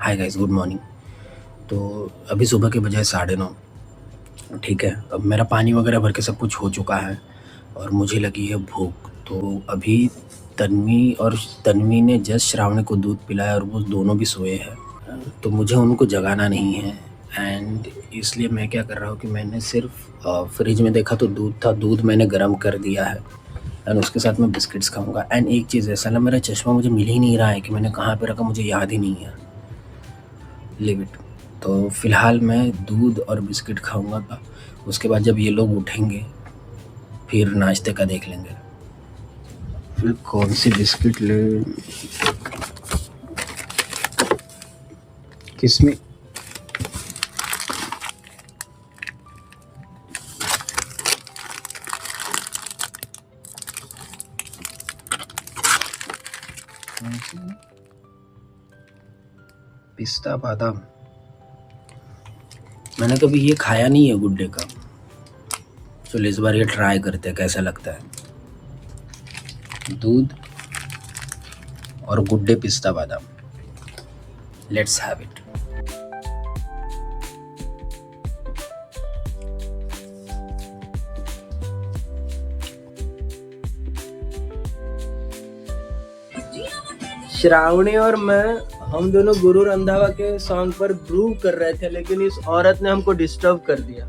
Hi guys, good morning. तो अभी सुबह के बजाय 9:30, ठीक है। अब मेरा पानी वगैरह भर के सब कुछ हो चुका है और मुझे लगी है भूख। तो अभी तन्वी ने जस्ट श्रावणी को दूध पिलाया और वो दोनों भी सोए हैं। तो मुझे उनको जगाना नहीं है एंड इसलिए मैं क्या कर रहा हूँ कि मैंने सिर्फ फ्रिज में देखा तो दूध था, दूध मैंने गर्म कर दिया है एंड उसके साथ मैं बिस्किट्स खाऊंगा। एंड एक चीज़ है, साला मेरा चश्मा मुझे मिल ही नहीं रहा है कि मैंने कहाँ पे रखा, मुझे याद ही नहीं है। Live it. तो फ़िलहाल मैं दूध और बिस्किट खाऊंगा। उसके बाद जब ये लोग उठेंगे फिर नाश्ते का देख लेंगे। फिर कौन सी बिस्किट ले, किसमें। पिस्ता बादाम मैंने कभी ये खाया नहीं है गुड डे का। चलो इस बार ये ट्राई करते हैं कैसा लगता है। दूध और गुड डे पिस्ता बादाम, लेट्स हैव इट। श्रावणी और मैं, हम दोनों गुरु रंधावा के सॉन्ग पर ग्रूव कर रहे थे, लेकिन इस औरत ने हमको डिस्टर्ब कर दिया।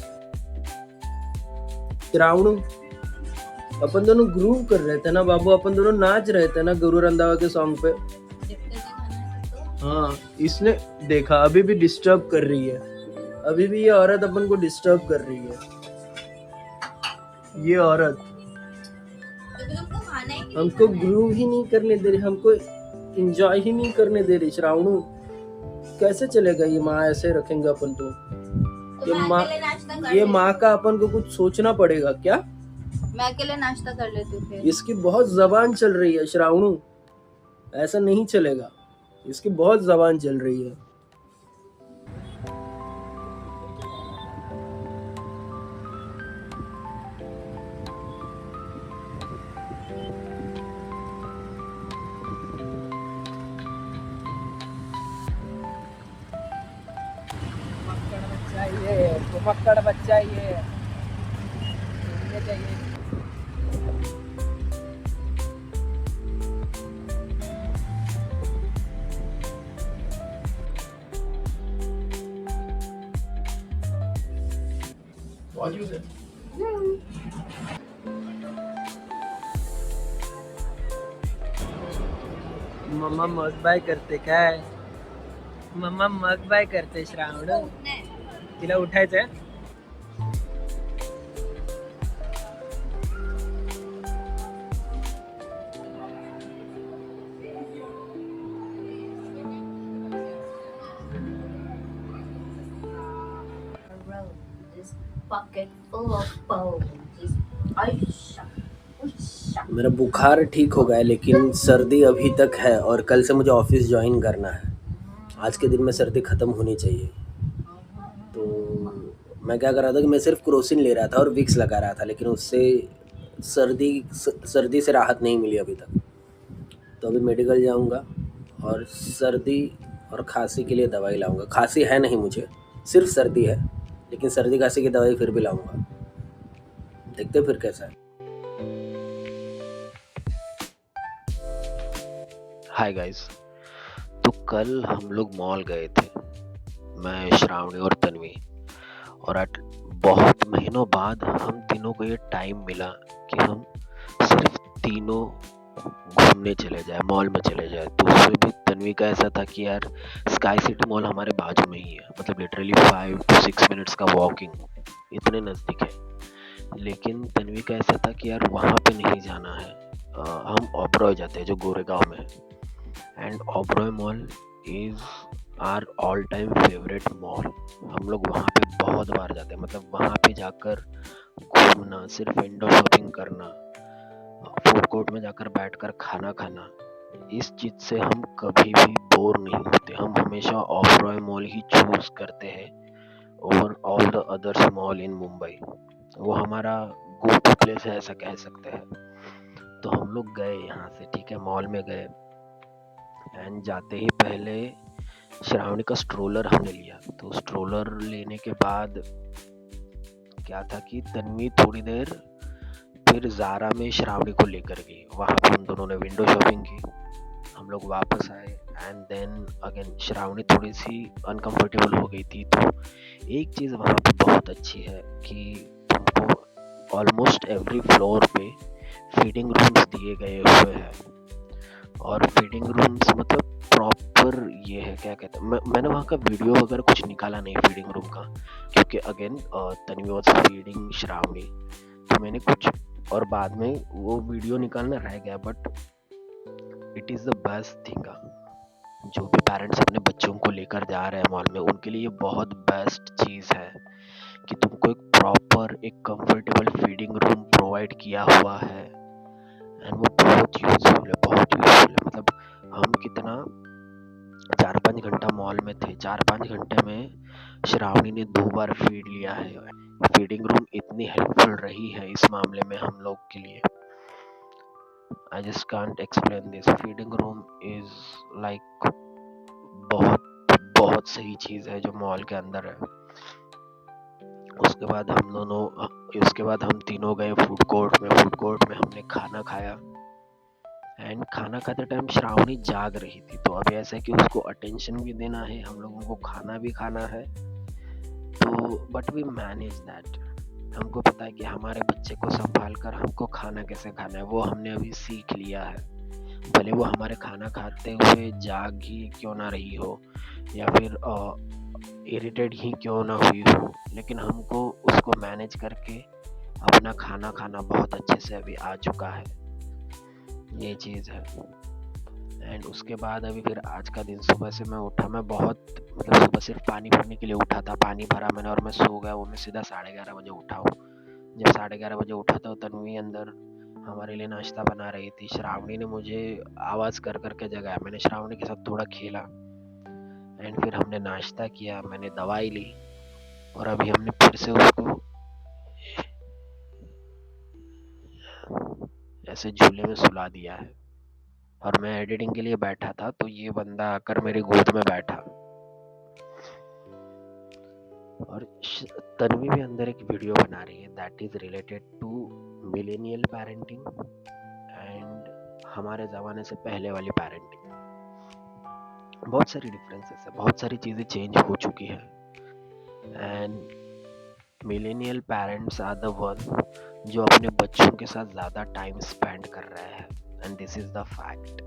श्रावणी, अपन दोनों ग्रूव कर रहे थे ना बाबू, अपन दोनों नाच रहे थे ना गुरु रंधावा के सॉन्ग पे। हाँ, इसने देखा, अभी भी डिस्टर्ब कर रही है। अभी भी ये औरत अपन को डिस्टर्ब कर रही है। ये औरत हमको ग्रूव ही नहीं करने दे रही, हमको एंजॉय ही नहीं करने दे रही। श्रावणू, कैसे चलेगा ये? माँ ऐसे रखेंगे अपन तो ये माँ का अपन को कुछ सोचना पड़ेगा क्या? मैं अकेले नाश्ता कर लेती हूँ फिर। इसकी बहुत जबान चल रही है श्रावणू, ऐसा नहीं चलेगा। इसकी बहुत जबान चल रही है। घुमक्कड़ बच्चा ये चाहिए। What you said? मम्मा मग बाय करते काय? मम्मा मग बाय करते श्रावण, तिला उठायचंय। मेरा बुखार ठीक हो गया लेकिन सर्दी अभी तक है और कल से मुझे ऑफिस ज्वाइन करना है। आज के दिन में सर्दी ख़त्म होनी चाहिए। तो मैं क्या कर रहा था कि मैं सिर्फ क्रोसिन ले रहा था और विक्स लगा रहा था, लेकिन उससे सर्दी से राहत नहीं मिली अभी तक। तो अभी मेडिकल जाऊंगा और सर्दी और खांसी के लिए दवाई लाऊंगा। खांसी है नहीं मुझे, सिर्फ सर्दी है, लेकिन सर्दी खांसी की दवाई फिर भी लाऊंगा। देखते फिर कैसा है। हाय गाइस, तो कल हम लोग मॉल गए थे, मैं, श्रावणी और तन्वी, और आज बहुत महीनों बाद हम तीनों को ये टाइम मिला कि हम सिर्फ तीनों घूमने चले जाए, मॉल में चले जाए। तो उसमें भी तन्वी का ऐसा था कि यार स्काई सिटी मॉल हमारे बाजू में ही है, मतलब लिटरली 5 to 6 मिनट्स का वॉकिंग, इतने नज़दीक है। लेकिन तन्वी का ऐसा था कि यार वहाँ पे नहीं जाना है, हम ओबरॉय जाते हैं जो गोरेगांव में है। And Oberoi mall is our all time favourite mall. हम लोग वहाँ पे बहुत बार जाते हैं, मतलब वहाँ पे जाकर घूमना, सिर्फ विंडो शॉपिंग करना, फूड कोर्ट में जाकर बैठकर खाना खाना, इस चीज़ से हम कभी भी बोर नहीं होते। हम हमेशा ओबरॉय मॉल ही चूज करते हैं over all the others mall इन मुंबई। वो हमारा गो टू प्लेस है, ऐसा कह सकते हैं। तो हम लोग गए यहाँ से, ठीक है, मॉल में गए एंड जाते ही पहले श्रावणी का स्ट्रोलर हमने लिया। तो स्ट्रोलर लेने के बाद क्या था कि तन्वी थोड़ी देर फिर ज़ारा में श्रावणी को लेकर गई। वहाँ पे हम दोनों ने विंडो शॉपिंग की। हम लोग वापस आए एंड देन अगेन श्रावणी थोड़ी सी अनकंफर्टेबल हो गई थी। तो एक चीज़ वहाँ पे बहुत अच्छी है कि तुमको ऑलमोस्ट एवरी फ्लोर पे फीडिंग रूम्स दिए गए हुए हैं। और फीडिंग रूम्स मतलब प्रॉपर ये है, क्या कहते हैं, मैंने वहाँ का वीडियो वगैरह कुछ निकाला नहीं फीडिंग रूम का, क्योंकि again Tanvi was feeding Shravani, तो मैंने कुछ और बाद में वो वीडियो निकालना रह गया। But it is the best thing. जो भी पेरेंट्स अपने बच्चों को लेकर जा रहे हैं मॉल में, उनके लिए ये बहुत बेस्ट चीज़ है कि तुमको एक प्रॉपर एक कंफर्टेबल फीडिंग रूम प्रोवाइड किया हुआ है। एंड वो बहुत यूज़फुल है, बहुत यूज़फुल है। मतलब हम कितना 4-5 घंटा मॉल में थे। 4-5 घंटे में श्रावणी ने 2 बार फीड लिया है। फीडिंग रूम इतनी हेल्पफुल रही है इस मामले में हम लोग के लिए। I just can't explain this. Feeding room is like बहुत बहुत सही चीज़ है जो मॉल के अंदर है। उसके बाद हम तीनों गए फूड कोर्ट में। फूड कोर्ट में हमने खाना खाया एंड खाना खाते टाइम श्रावणी जाग रही थी। तो अभी ऐसा है कि उसको अटेंशन भी देना है, हम लोगों को खाना भी खाना है। तो बट वी मैनेज दैट। हमको पता है कि हमारे बच्चे को संभाल कर हमको खाना कैसे खाना है, वो हमने अभी सीख लिया है। भले वो हमारे खाना खाते हुए जाग ही क्यों ना रही हो या फिर इरिटेट ही क्यों ना हुई हो, लेकिन हमको उसको मैनेज करके अपना खाना खाना बहुत अच्छे से अभी आ चुका है। ये चीज़ है। एंड उसके बाद अभी फिर आज का दिन सुबह से मैं उठा, मैं बहुत मतलब सुबह सिर्फ पानी भरने के लिए उठा था। पानी भरा मैंने और मैं सो गया। वो मैं सीधा 11:30 बजे उठा हूँ। जब 11:30 बजे उठा तो तन्वी अंदर हमारे लिए नाश्ता बना रही थी। श्रावणी ने मुझे आवाज़ कर करके जगाया। मैंने श्रावणी के साथ थोड़ा खेला एंड फिर हमने नाश्ता किया, मैंने दवाई ली और अभी हमने फिर से उसको ऐसे झूले में सुला दिया है। और मैं एडिटिंग के लिए बैठा था तो ये बंदा आकर मेरी गोद में बैठा। और तन्वी भी अंदर एक वीडियो बना रही है that is related to millennial parenting and हमारे ज़माने से पहले वाली पेरेंटिंग। बहुत सारी डिफरेंसेस है, बहुत सारी चीज़ें चेंज हो चुकी है। And millennial parents are the one जो अपने बच्चों के साथ ज़्यादा टाइम स्पेंड कर रहे हैं and this is the fact.